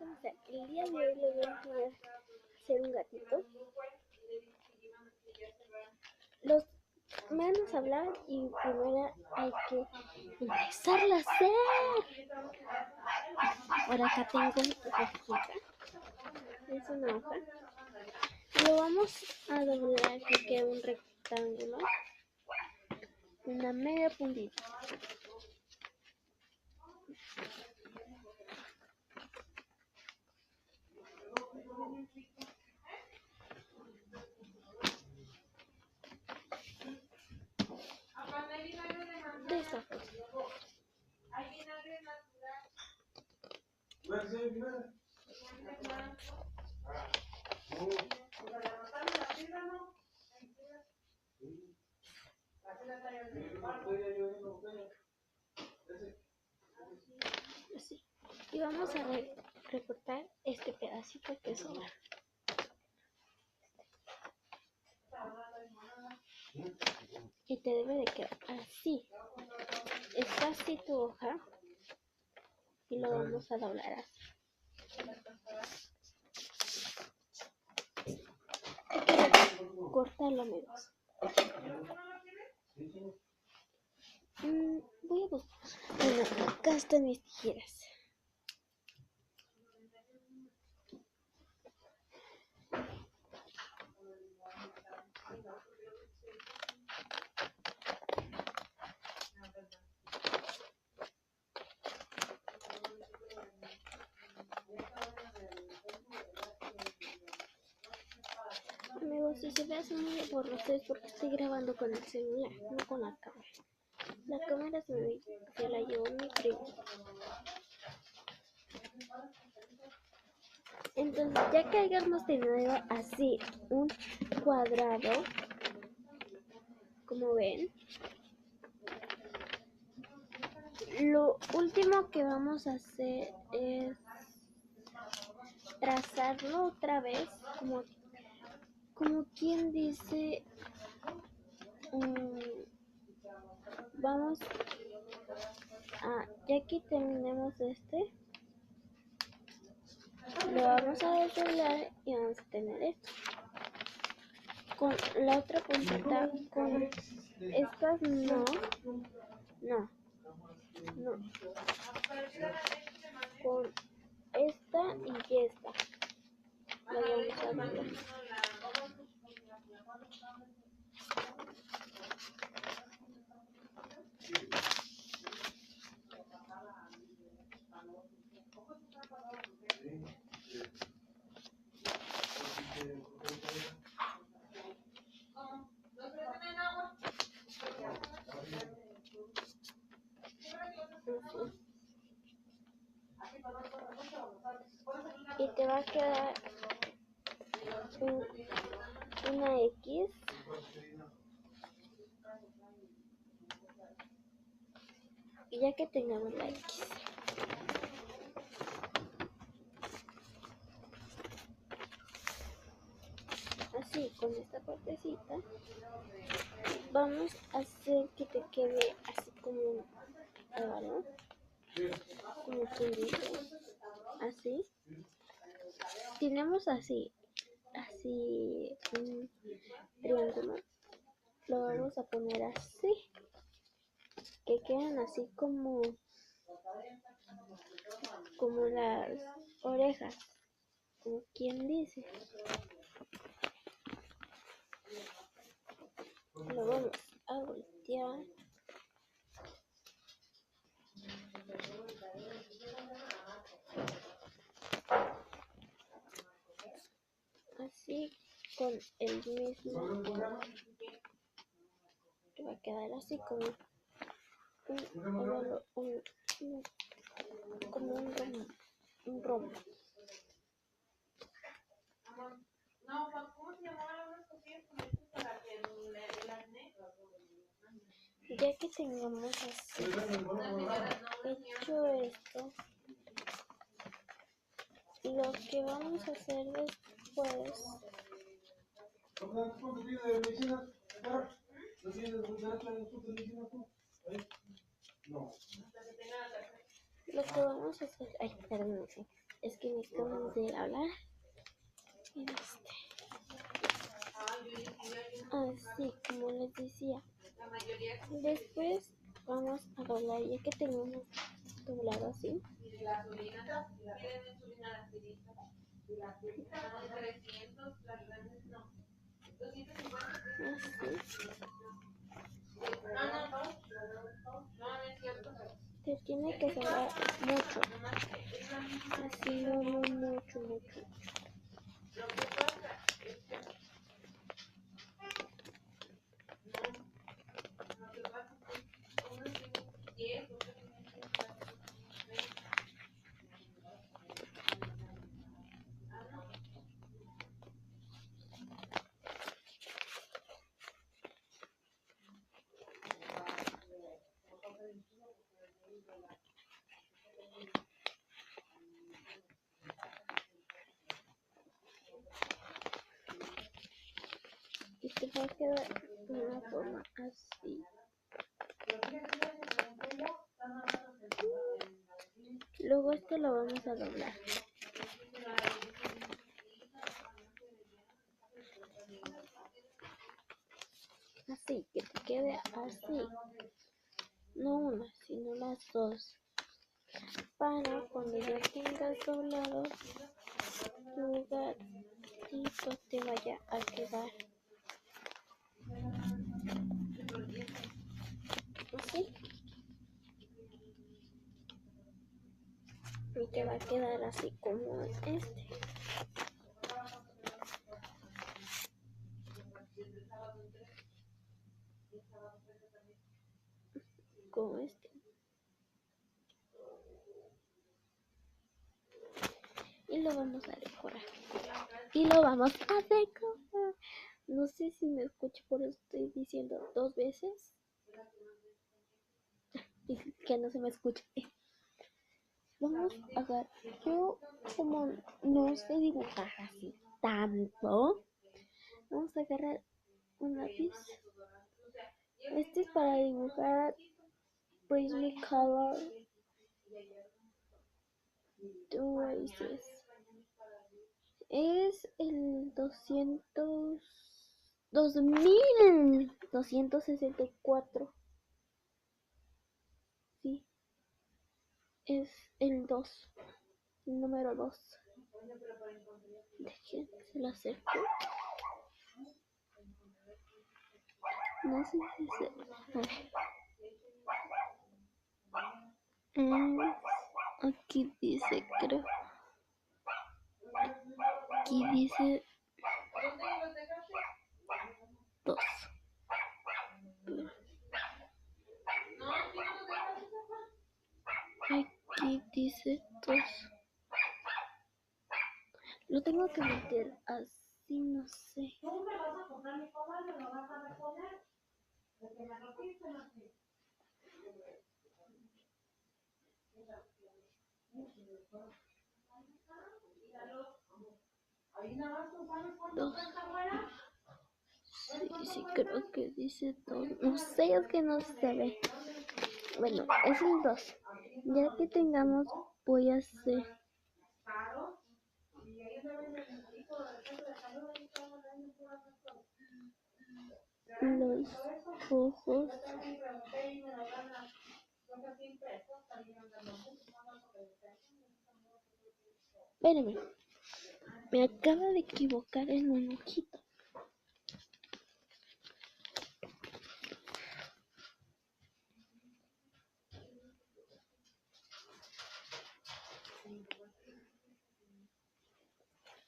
O sea, el día de hoy les voy a enseñar a hacer un gatito. Los menos hablar y primero hay que empezarlo a hacer. Ahora acá tengo una hojita. Es una hoja. Lo vamos a doblar que quede un rectángulo. Una media puntita. De esta forma. Así. Y vamos a recortar este pedacito que sobra. Y te debe de quedar así. Está así tu hoja. Y lo vamos a doblar así. Hay que cortarlo, amigos. Voy a buscar. Bueno, acá están mis tijeras. Amigos, si se ve así muy borroso es porque estoy grabando con el celular, no con la cámara. La cámara se la llevó mi primo. Entonces, ya que hayamos tenido así un cuadrado, como ven, lo último que vamos a hacer es trazarlo otra vez, como quien dice, vamos a, ya que terminemos este, lo vamos a desdoblar y vamos a tener esto. Con la otra puntita, con estas no. Con esta y esta. Lo vamos a doblar. Y te va a quedar una X. Y ya que tengamos la X, así con esta partecita, vamos a hacer que te quede así como un óvalo, como quien dice, así. Tenemos así un triángulo, lo vamos a poner así, que quedan así como las orejas, como quien dice. Lo vamos a voltear. Así con el mismo color. Que va a quedar así como un rombo. Ya que tengamos así hecho esto, lo que vamos a hacer después es que me acaban de hablar. Así como les decía. Después vamos a doblar, ya que tenemos doblado así. Se tiene que cerrar mucho, así no mucho. Y te va a quedar de una forma así. Luego esto lo vamos a doblar. Así, que te quede así. No una, sino las dos. Para cuando ya tengas doblado, tu gatito te vaya a quedar así. Y te va a quedar así como este. Como este. Y lo vamos a decorar. No sé si me escucho, por eso estoy diciendo 2 veces. Y que no se me escuche. Vamos a ver, yo como no sé dibujar así tanto, vamos a agarrar un lápiz. Este es para dibujar Prismacolor Traces. Es el 2264. Sí, es el 2, el número 2. Dejen, se lo acerco. No sé si se... A ver. Aquí dice, creo. Aquí dice 2. Aquí dice 2. Lo tengo que meter así, no sé. Dos. Sí, creo que dice 2. No sé, es que no se ve. Bueno, es el 2. Ya que tengamos, voy a hacer los ojos. Espérenme, me acaba de equivocar en un ojito.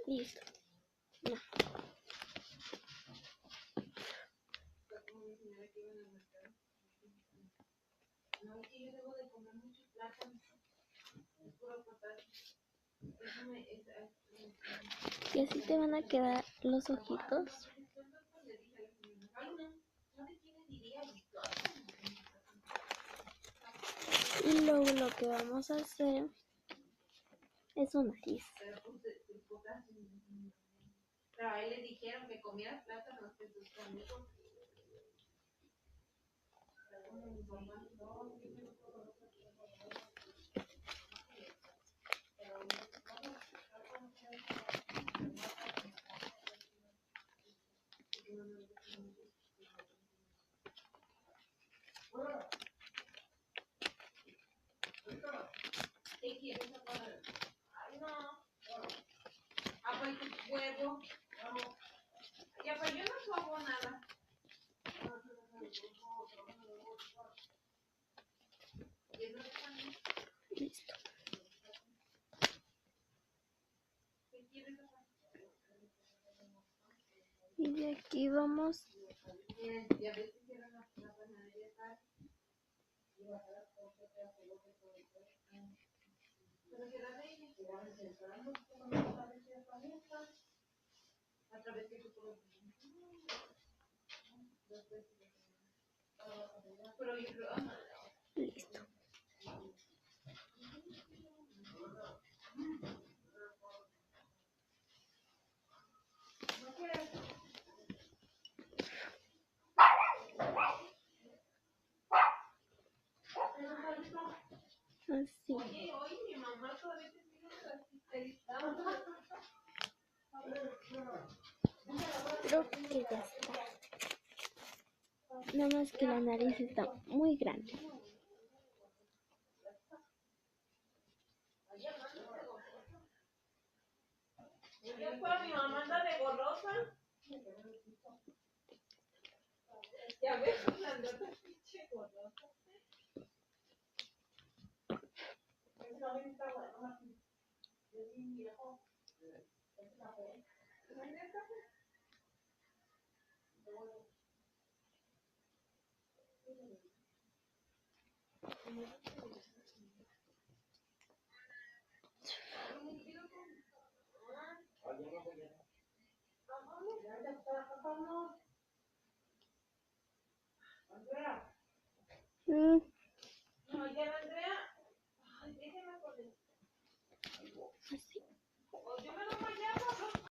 Listo. No. Y así te van a quedar los ojitos. Y luego lo que vamos a hacer es un nariz. Pero a él le dijeron que comiera plátanos que sus amigos. Ay, no. Ah, pues tu huevo. Ya, pues yo no como nada. Listo. Y de aquí vamos. Listo. Así. Oye, mi mamá todavía te sigue Creo que ya está. Nada más que la nariz está muy grande. mi mamá anda de golosa. Ya ves, anda de pinche golosa. Mm, No, ya la Andrea. Ay, déjeme poner. así. O yo me lo